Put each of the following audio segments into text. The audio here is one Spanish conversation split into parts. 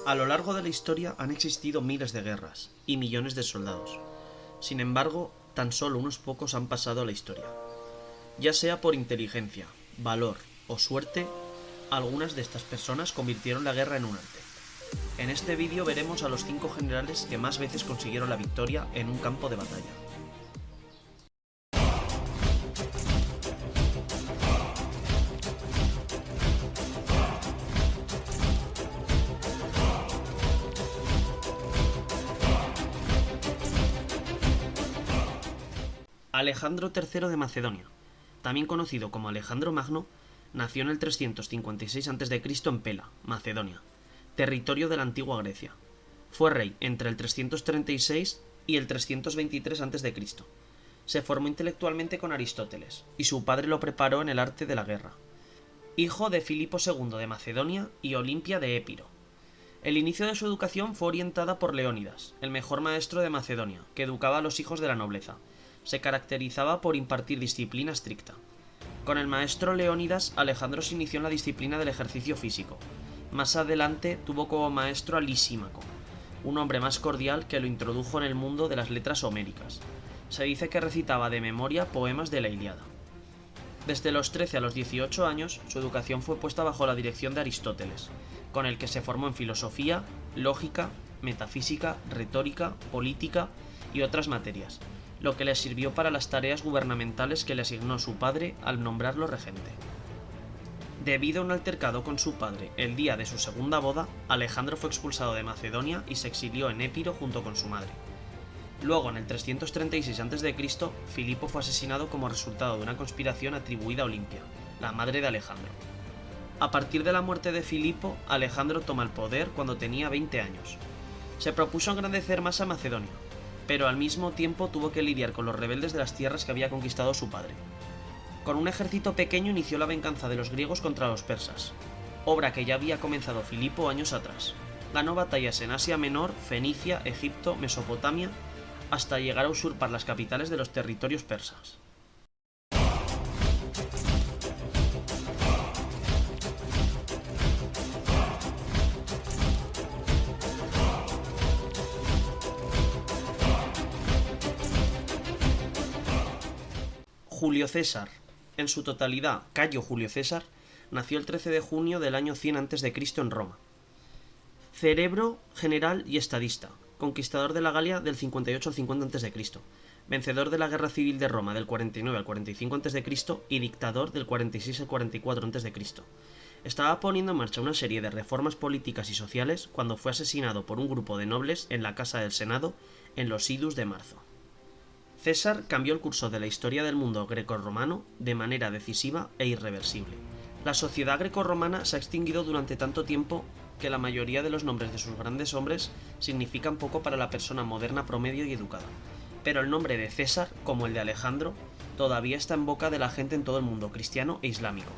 A lo largo de la historia han existido miles de guerras y millones de soldados. Sin embargo, tan solo unos pocos han pasado a la historia. Ya sea por inteligencia, valor o suerte, algunas de estas personas convirtieron la guerra en un arte. En este vídeo veremos a los 5 generales que más veces consiguieron la victoria en un campo de batalla. Alejandro III de Macedonia, también conocido como Alejandro Magno, nació en el 356 a.C. en Pela, Macedonia, territorio de la antigua Grecia. Fue rey entre el 336 y el 323 a.C. Se formó intelectualmente con Aristóteles, y su padre lo preparó en el arte de la guerra. Hijo de Filipo II de Macedonia y Olimpia de Épiro. El inicio de su educación fue orientada por Leónidas, el mejor maestro de Macedonia, que educaba a los hijos de la nobleza. Se caracterizaba por impartir disciplina estricta. Con el maestro Leónidas, Alejandro se inició en la disciplina del ejercicio físico. Más adelante tuvo como maestro a Lisímaco, un hombre más cordial que lo introdujo en el mundo de las letras homéricas. Se dice que recitaba de memoria poemas de la Ilíada. Desde los 13 a los 18 años, su educación fue puesta bajo la dirección de Aristóteles, con el que se formó en filosofía, lógica, metafísica, retórica, política y otras materias, lo que le sirvió para las tareas gubernamentales que le asignó su padre al nombrarlo regente. Debido a un altercado con su padre el día de su segunda boda, Alejandro fue expulsado de Macedonia y se exilió en Épiro junto con su madre. Luego, en el 336 a.C., Filipo fue asesinado como resultado de una conspiración atribuida a Olimpia, la madre de Alejandro. A partir de la muerte de Filipo, Alejandro toma el poder cuando tenía 20 años. Se propuso engrandecer más a Macedonia, pero al mismo tiempo tuvo que lidiar con los rebeldes de las tierras que había conquistado su padre. Con un ejército pequeño inició la venganza de los griegos contra los persas, obra que ya había comenzado Filipo años atrás. Ganó batallas en Asia Menor, Fenicia, Egipto, Mesopotamia, hasta llegar a usurpar las capitales de los territorios persas. Julio César, en su totalidad Cayo Julio César, nació el 13 de junio del año 100 a.C. en Roma. Cerebro, general y estadista, conquistador de la Galia del 58 al 50 a.C., vencedor de la Guerra Civil de Roma del 49 al 45 a.C. y dictador del 46 al 44 a.C. Estaba poniendo en marcha una serie de reformas políticas y sociales cuando fue asesinado por un grupo de nobles en la Casa del Senado en los idus de marzo. César cambió el curso de la historia del mundo grecorromano de manera decisiva e irreversible. La sociedad grecorromana se ha extinguido durante tanto tiempo que la mayoría de los nombres de sus grandes hombres significan poco para la persona moderna promedio y educada. Pero el nombre de César, como el de Alejandro, todavía está en boca de la gente en todo el mundo cristiano e islámico.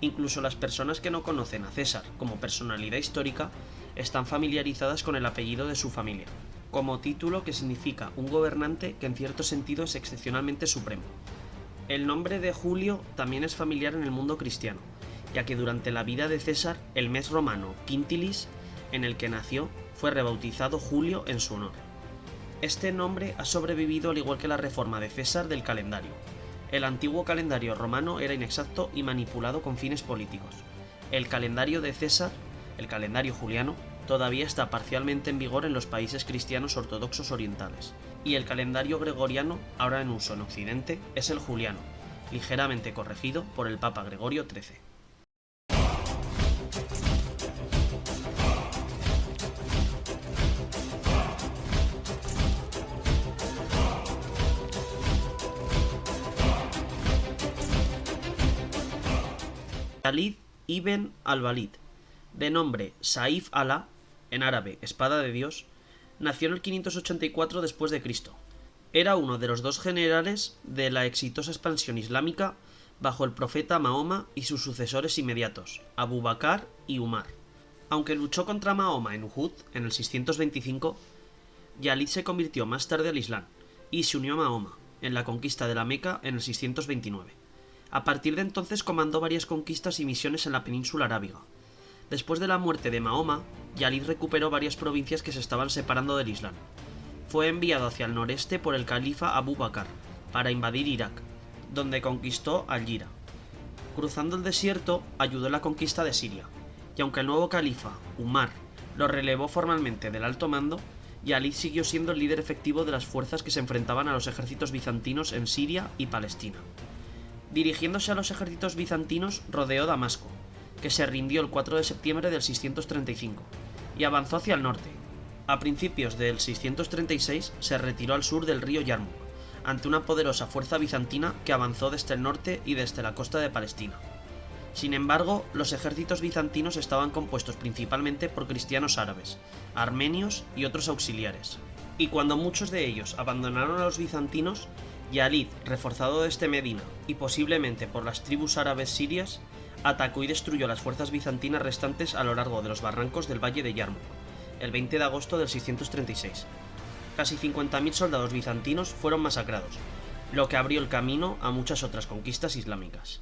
Incluso las personas que no conocen a César como personalidad histórica están familiarizadas con el apellido de su familia, como título que significa un gobernante que en cierto sentido es excepcionalmente supremo. El nombre de Julio también es familiar en el mundo cristiano, ya que durante la vida de César, el mes romano Quintilis, en el que nació, fue rebautizado Julio en su honor. Este nombre ha sobrevivido al igual que la reforma de César del calendario. El antiguo calendario romano era inexacto y manipulado con fines políticos. El calendario de César, el calendario juliano, todavía está parcialmente en vigor en los países cristianos ortodoxos orientales, y el calendario gregoriano, ahora en uso en Occidente, es el juliano, ligeramente corregido por el Papa Gregorio XIII. Khalid ibn al-Walid, de nombre Saif Allah, en árabe Espada de Dios, nació en el 584 después de Cristo. Era uno de los 2 generales de la exitosa expansión islámica bajo el profeta Mahoma y sus sucesores inmediatos, Abu Bakr y Umar. Aunque luchó contra Mahoma en Uhud en el 625, Yalid se convirtió más tarde al Islam y se unió a Mahoma en la conquista de la Meca en el 629. A partir de entonces comandó varias conquistas y misiones en la península arábiga. Después de la muerte de Mahoma, Yalid recuperó varias provincias que se estaban separando del Islam. Fue enviado hacia el noreste por el califa Abu Bakr para invadir Irak, donde conquistó Al-Hira. Cruzando el desierto, ayudó en la conquista de Siria, y aunque el nuevo califa, Umar, lo relevó formalmente del alto mando, Yalid siguió siendo el líder efectivo de las fuerzas que se enfrentaban a los ejércitos bizantinos en Siria y Palestina. Dirigiéndose a los ejércitos bizantinos, rodeó Damasco, que se rindió el 4 de septiembre del 635, y avanzó hacia el norte. A principios del 636 se retiró al sur del río Yarmouk, ante una poderosa fuerza bizantina que avanzó desde el norte y desde la costa de Palestina. Sin embargo, los ejércitos bizantinos estaban compuestos principalmente por cristianos árabes, armenios y otros auxiliares, y cuando muchos de ellos abandonaron a los bizantinos, Yalid, reforzado desde Medina y posiblemente por las tribus árabes sirias, atacó y destruyó las fuerzas bizantinas restantes a lo largo de los barrancos del valle de Yarmouk, el 20 de agosto del 636. Casi 50.000 soldados bizantinos fueron masacrados, lo que abrió el camino a muchas otras conquistas islámicas.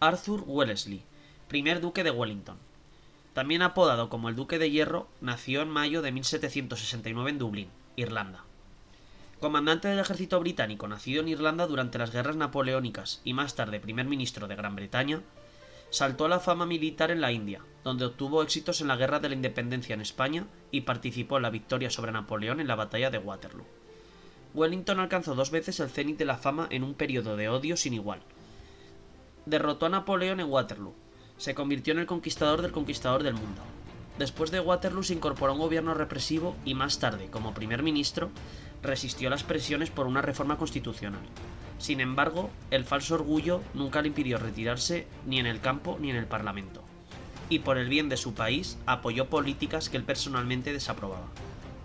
Arthur Wellesley, primer duque de Wellington. También apodado como el Duque de Hierro, nació en mayo de 1769 en Dublín, Irlanda. Comandante del ejército británico nacido en Irlanda durante las guerras napoleónicas y más tarde primer ministro de Gran Bretaña, saltó a la fama militar en la India, donde obtuvo éxitos en la Guerra de la Independencia en España y participó en la victoria sobre Napoleón en la batalla de Waterloo. Wellington alcanzó 2 veces el cenit de la fama en un periodo de odio sin igual. Derrotó a Napoleón en Waterloo. Se convirtió en el conquistador del mundo. Después de Waterloo se incorporó a un gobierno represivo y más tarde, como primer ministro, resistió las presiones por una reforma constitucional. Sin embargo, el falso orgullo nunca le impidió retirarse ni en el campo ni en el parlamento. Y por el bien de su país, apoyó políticas que él personalmente desaprobaba.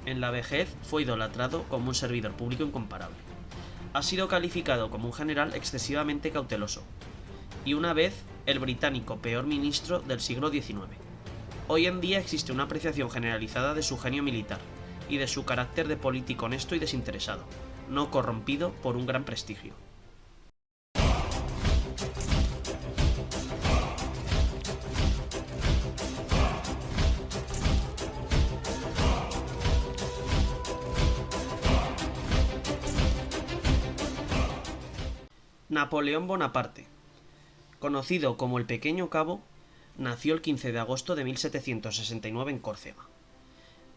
En la vejez fue idolatrado como un servidor público incomparable. Ha sido calificado como un general excesivamente cauteloso, y una vez el británico peor ministro del siglo XIX. Hoy en día existe una apreciación generalizada de su genio militar y de su carácter de político honesto y desinteresado, no corrompido por un gran prestigio. Napoleón Bonaparte, conocido como el Pequeño Cabo, nació el 15 de agosto de 1769 en Córcega.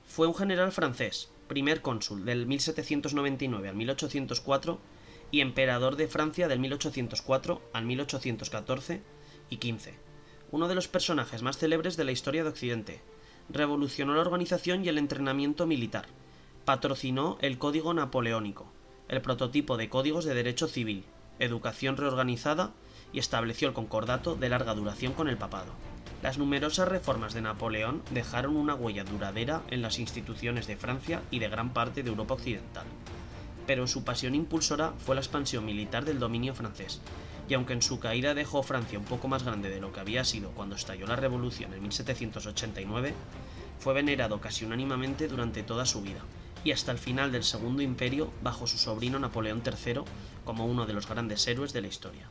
Fue un general francés, primer cónsul del 1799 al 1804 y emperador de Francia del 1804 al 1814 y 15. Uno de los personajes más célebres de la historia de Occidente. Revolucionó la organización y el entrenamiento militar. Patrocinó el Código Napoleónico, el prototipo de códigos de derecho civil, educación reorganizada y estableció el concordato de larga duración con el papado. Las numerosas reformas de Napoleón dejaron una huella duradera en las instituciones de Francia y de gran parte de Europa occidental. Pero su pasión impulsora fue la expansión militar del dominio francés, y aunque en su caída dejó Francia un poco más grande de lo que había sido cuando estalló la Revolución en 1789, fue venerado casi unánimemente durante toda su vida, y hasta el final del Segundo Imperio bajo su sobrino Napoleón III como uno de los grandes héroes de la historia.